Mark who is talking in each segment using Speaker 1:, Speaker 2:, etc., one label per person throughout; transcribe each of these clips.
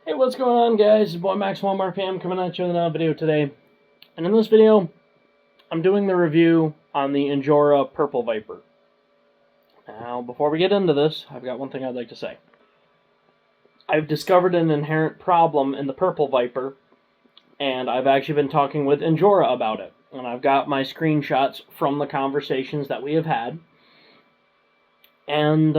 Speaker 1: Hey, what's going on, guys? It's your boy Max Walmart RPM coming at you with another video today. And in this video, I'm doing the review on the Injora Purple Viper. Now, before we get into this, I've got one thing I'd like to say. I've discovered an inherent problem in the Purple Viper, and I've actually been talking with Injora about it. And I've got my screenshots from the conversations that we have had. And,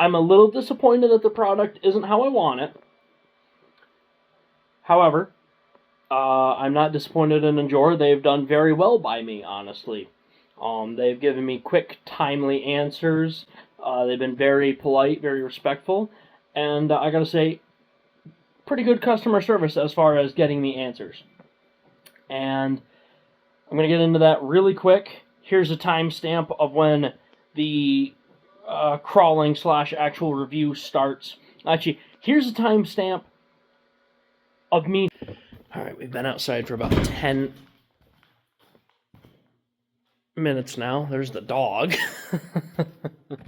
Speaker 1: I'm a little disappointed that the product isn't how I want it. However, I'm not disappointed in Injora. They've done very well by me, honestly. They've given me quick, timely answers. They've been very polite, very respectful. And I gotta say, pretty good customer service as far as getting me answers. And I'm gonna get into that really quick. Here's a timestamp of when the crawling / actual review starts. Actually, here's a timestamp of me. Alright, we've been outside for about 10 minutes now. There's the dog. Been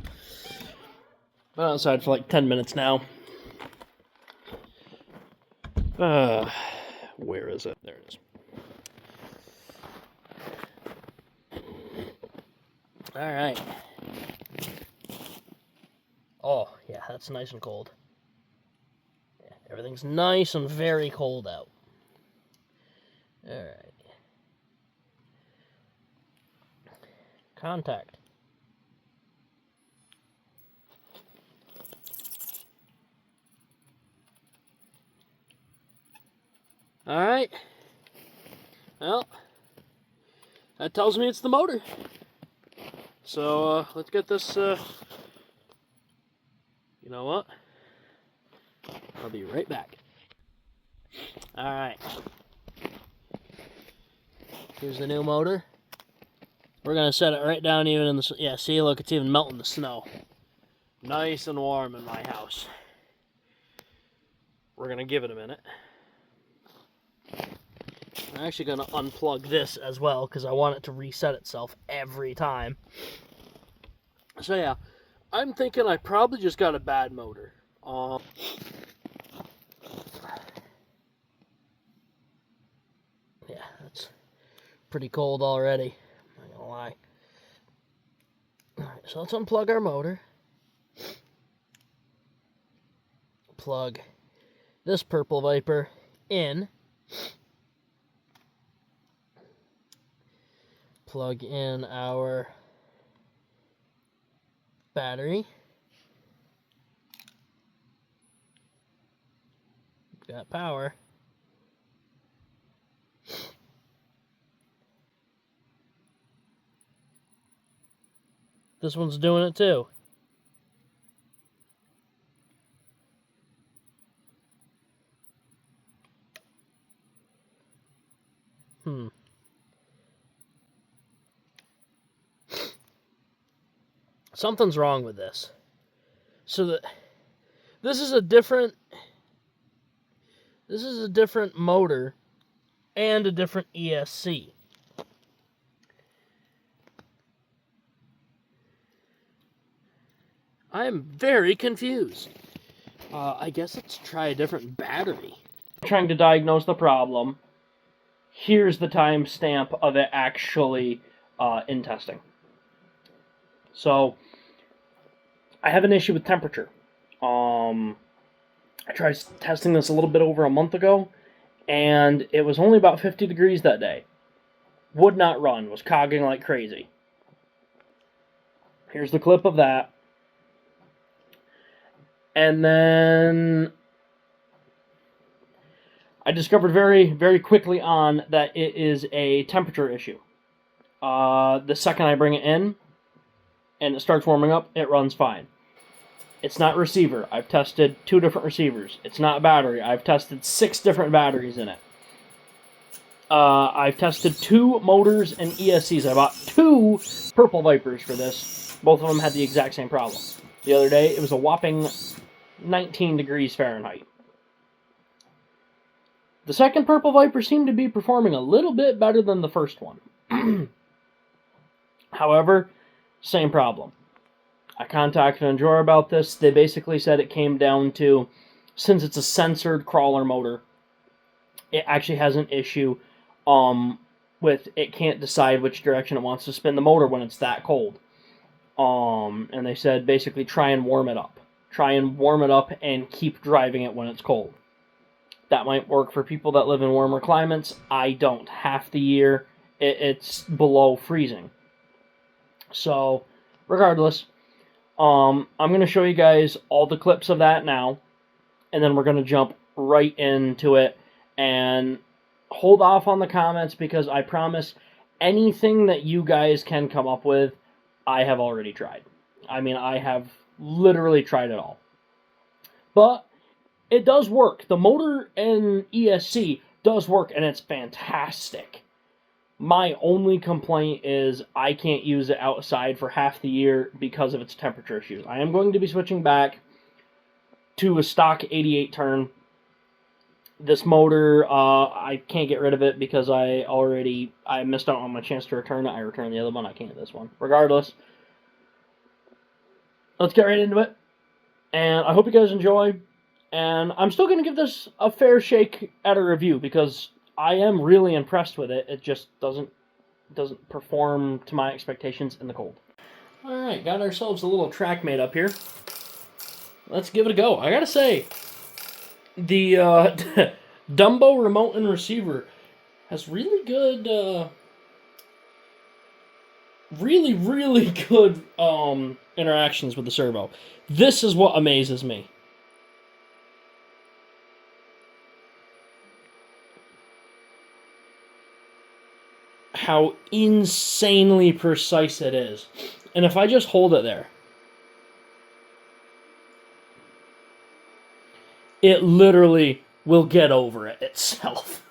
Speaker 1: outside for like 10 minutes now. Where is it? There it is. Alright. Oh, yeah, that's nice and cold. Yeah, everything's nice and very cold out. Alright. Contact. Alright. Well, that tells me it's the motor. So, let's get this, you know what? I'll be right back. Alright. Here's the new motor. We're going to set it right down even in the... Yeah, see, look, it's even melting the snow. Nice and warm in my house. We're going to give it a minute. I'm actually going to unplug this as well, because I want it to reset itself every time. So yeah, I'm thinking I probably just got a bad motor. Yeah, that's pretty cold already. I'm not gonna lie. Alright, so let's unplug our motor. Plug this Purple Viper in. Plug in our battery. Got power. This one's doing it too. Something's wrong with this. So this is a different motor and a different ESC. I'm very confused. I guess let's try a different battery. Trying to diagnose the problem. Here's the timestamp of it actually in testing. So, I have an issue with temperature. I tried testing this a little bit over a month ago, and it was only about 50 degrees that day. Would not run, was cogging like crazy. Here's the clip of that. And then I discovered very, very quickly on that it is a temperature issue. The second I bring it in, and it starts warming up, it runs fine. It's not receiver. I've tested 2 different receivers. It's not battery. I've tested 6 different batteries in it. I've tested 2 motors and ESCs. I bought 2 Purple Vipers for this. Both of them had the exact same problem. The other day, it was a whopping 19 degrees Fahrenheit. The second Purple Viper seemed to be performing a little bit better than the first one. However, same problem. I contacted Injora about this. They basically said it came down to, since it's a censored crawler motor, it actually has an issue with it can't decide which direction it wants to spin the motor when it's that cold. And they said basically try and warm it up. Try and warm it up and keep driving it when it's cold. That might work for people that live in warmer climates. I don't. Half the year, it's below freezing. So, regardless, I'm going to show you guys all the clips of that now, and then we're going to jump right into it, and hold off on the comments because I promise anything that you guys can come up with, I have already tried. I mean, I have literally tried it all. But it does work. The motor in ESC does work, and it's fantastic. My only complaint is I can't use it outside for half the year because of its temperature issues. I am going to be switching back to a stock 88 turn. This motor, I can't get rid of it because I missed out on my chance to return it. I returned the other one. I can't this one. Regardless, let's get right into it. And I hope you guys enjoy. And I'm still going to give this a fair shake at a review because I am really impressed with it. It just doesn't perform to my expectations in the cold. Alright, got ourselves a little track made up here. Let's give it a go. I gotta say, the Dumbo remote and receiver has really good, really good interactions with the servo. This is what amazes me. How insanely precise it is. And if I just hold it there, it literally will get over it itself.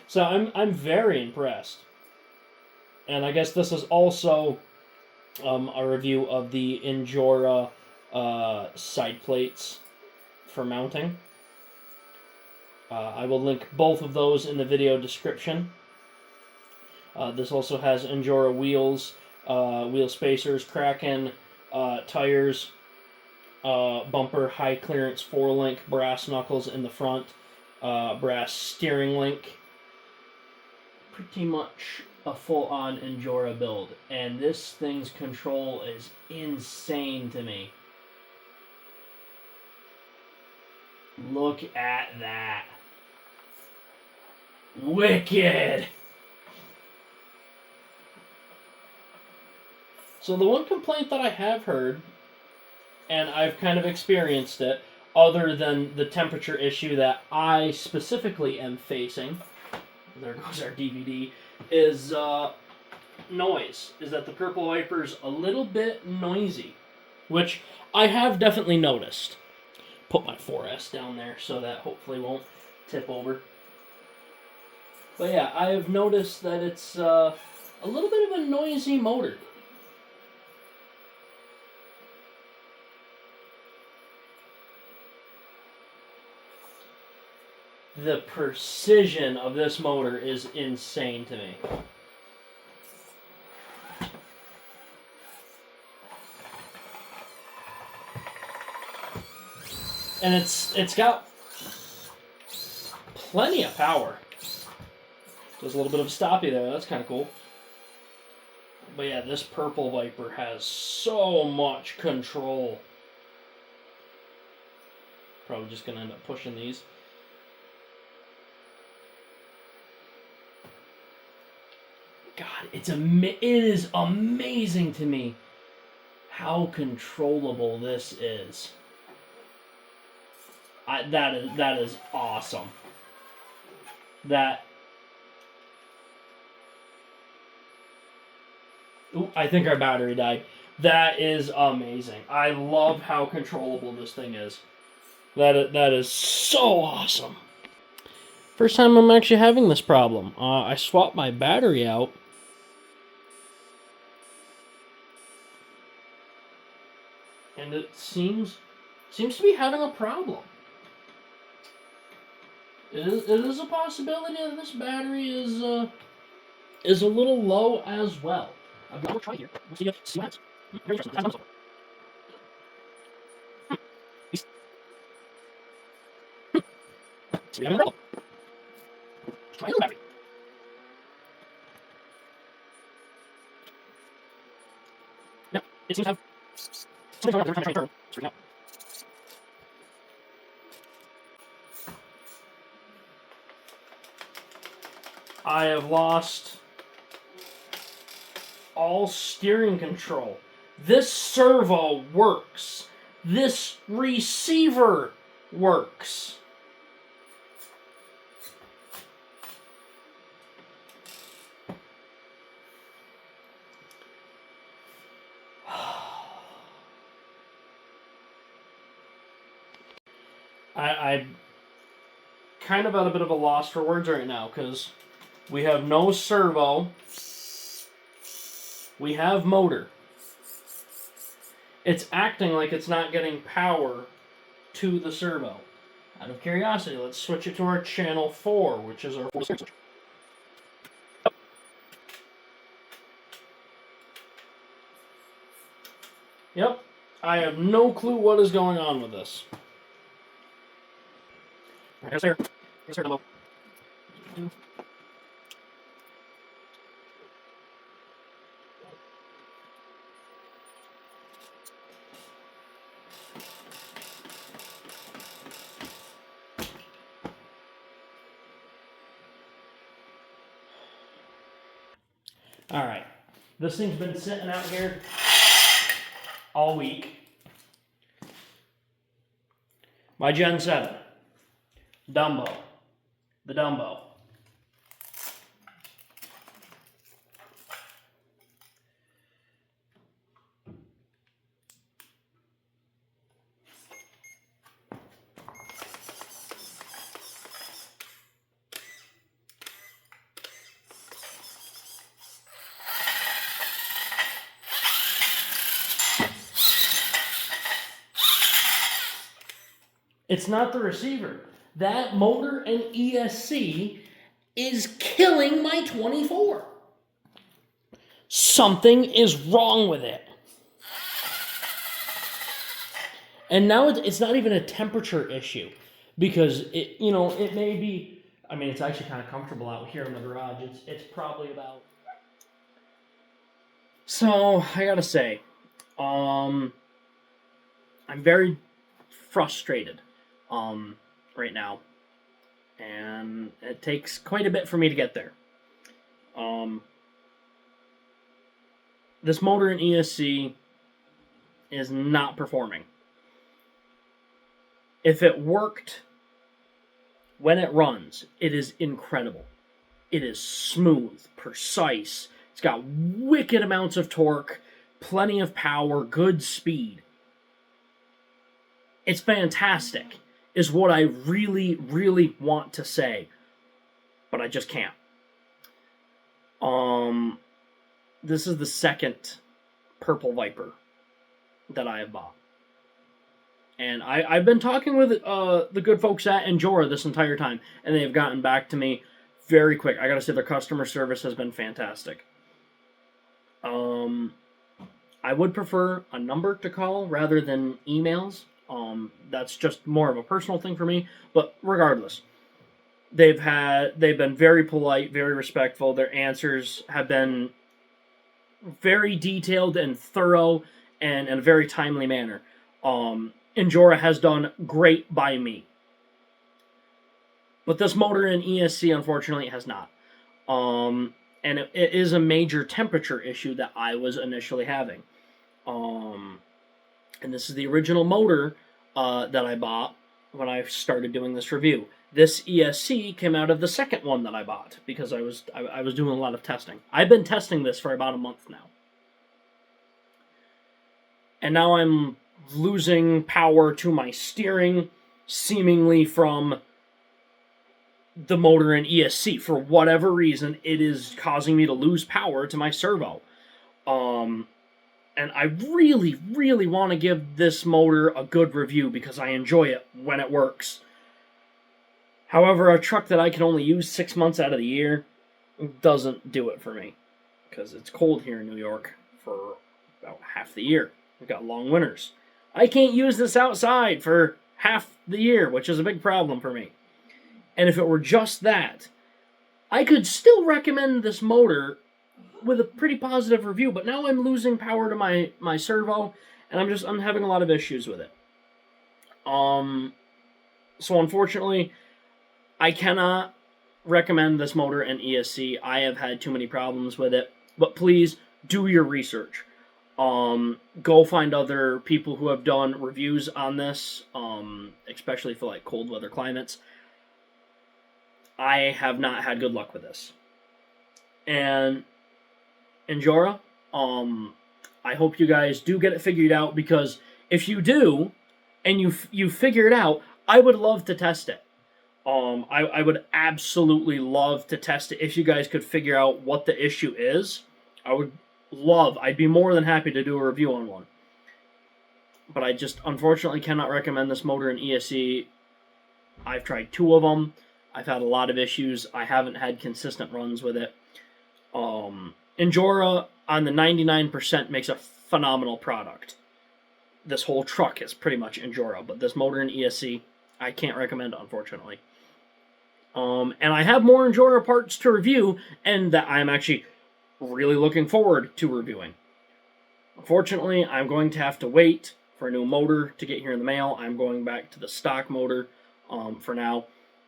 Speaker 1: So I'm very impressed. And I guess this is also a review of the Injora side plates for mounting. I will link both of those in the video description. This also has Injora wheels, wheel spacers, Kraken tires, bumper, high clearance 4-link brass knuckles in the front, brass steering link. Pretty much a full-on Injora build, and this thing's control is insane to me. Look at that. Wicked! So the one complaint that I have heard, and I've kind of experienced it, other than the temperature issue that I specifically am facing, there goes our DVD, is noise. Is that the Purple Viper's a little bit noisy, which I have definitely noticed. Put my 4S down there so that hopefully won't tip over. But yeah, I have noticed that it's a little bit of a noisy motor. The precision of this motor is insane to me. And it's got plenty of power. There's a little bit of a stoppy there. That's kind of cool. But yeah, this Purple Viper has so much control. Probably just going to end up pushing these. God, it is amazing to me how controllable this is. That is awesome. Ooh, I think our battery died. That is amazing. I love how controllable this thing is. That is so awesome. First time I'm actually having this problem. I swapped my battery out. And it seems to be having a problem. It is a possibility that this battery is a little low as well. I'm gonna try here. We'll see what happens. Very interesting. We have another problem. Try another battery. No, it seems to have something going on. They're trying to turn. It's freaking out. I have lost all steering control. This servo works. This receiver works. I'm kind of at a bit of a loss for words right now, because we have no servo. We have motor. It's acting like it's not getting power to the servo. Out of curiosity, let's switch it to our channel 4, which is our 4 switch. Yep. I have no clue what is going on with this. Alright, here's our demo. Alright. This thing's been sitting out here all week. My Gen 7. Dumbo. The Dumbo. It's not the receiver. That motor and ESC is killing my 24. Something is wrong with it. And now it's not even a temperature issue, because it may be, I mean, it's actually kind of comfortable out here in the garage. It's probably about. So I gotta say, I'm very frustrated right now, and it takes quite a bit for me to get there. This motor and ESC is not performing. If it worked when it runs, it is incredible. It is smooth, precise. It's got wicked amounts of torque, plenty of power, good speed. It's fantastic, is what I really, really want to say, but I just can't. This is the second Purple Viper that I have bought. And I've been talking with the good folks at Injora this entire time, and they have gotten back to me very quick. I gotta say, their customer service has been fantastic. I would prefer a number to call rather than emails. That's just more of a personal thing for me. But regardless, they've been very polite, very respectful. Their answers have been very detailed and thorough, and in a very timely manner. Injora has done great by me. But this motor in ESC, unfortunately, has not. And it is a major temperature issue that I was initially having. And this is the original motor that I bought when I started doing this review. This ESC came out of the second one that I bought, because I was doing a lot of testing. I've been testing this for about a month now. And now I'm losing power to my steering, seemingly from the motor and ESC. For whatever reason, it is causing me to lose power to my servo. And I really, really want to give this motor a good review, because I enjoy it when it works. However, a truck that I can only use 6 months out of the year doesn't do it for me, because it's cold here in New York for about half the year. We've got long winters. I can't use this outside for half the year, which is a big problem for me. And if it were just that, I could still recommend this motor with a pretty positive review, but now I'm losing power to my servo, and I'm having a lot of issues with it. So unfortunately, I cannot recommend this motor in ESC. I have had too many problems with it, but please do your research. Go find other people who have done reviews on this, especially for like cold weather climates. I have not had good luck with this. And Injora, I hope you guys do get it figured out, because if you do, and you figure it out, I would love to test it. I would absolutely love to test it if you guys could figure out what the issue is. I'd be more than happy to do a review on one. But I just unfortunately cannot recommend this motor in ESC. I've tried 2 of them. I've had a lot of issues. I haven't had consistent runs with it. Injora on the 99% makes a phenomenal product. This whole truck is pretty much Injora, but this motor in ESC, I can't recommend, unfortunately. And I have more Injora parts to review, and that I'm actually really looking forward to reviewing. Unfortunately, I'm going to have to wait for a new motor to get here in the mail. I'm going back to the stock motor for now,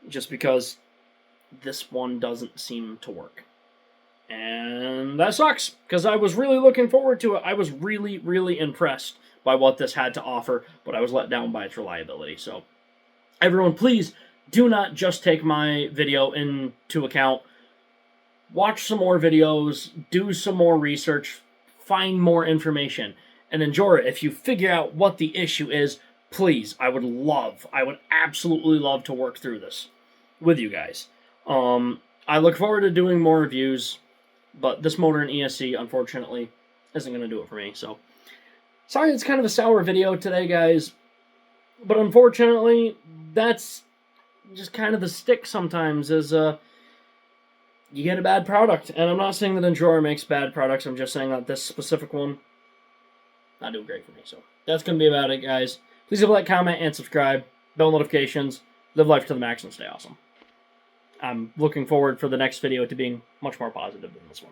Speaker 1: just because this one doesn't seem to work. And that sucks, because I was really looking forward to it. I was really, really impressed by what this had to offer, but I was let down by its reliability. So, everyone, please do not just take my video into account. Watch some more videos, do some more research, find more information. And Injora, if you figure out what the issue is, please, I would absolutely love to work through this with you guys. I look forward to doing more reviews, but this motor in ESC, unfortunately, isn't going to do it for me. So, sorry it's kind of a sour video today, guys, but unfortunately, that's just kind of the stick sometimes, is you get a bad product. And I'm not saying that Injora makes bad products, I'm just saying that this specific one, not doing great for me. So, that's going to be about it, guys. Please leave a like, comment, and subscribe. Bell notifications. Live life to the max and stay awesome. I'm looking forward for the next video to being much more positive than this one.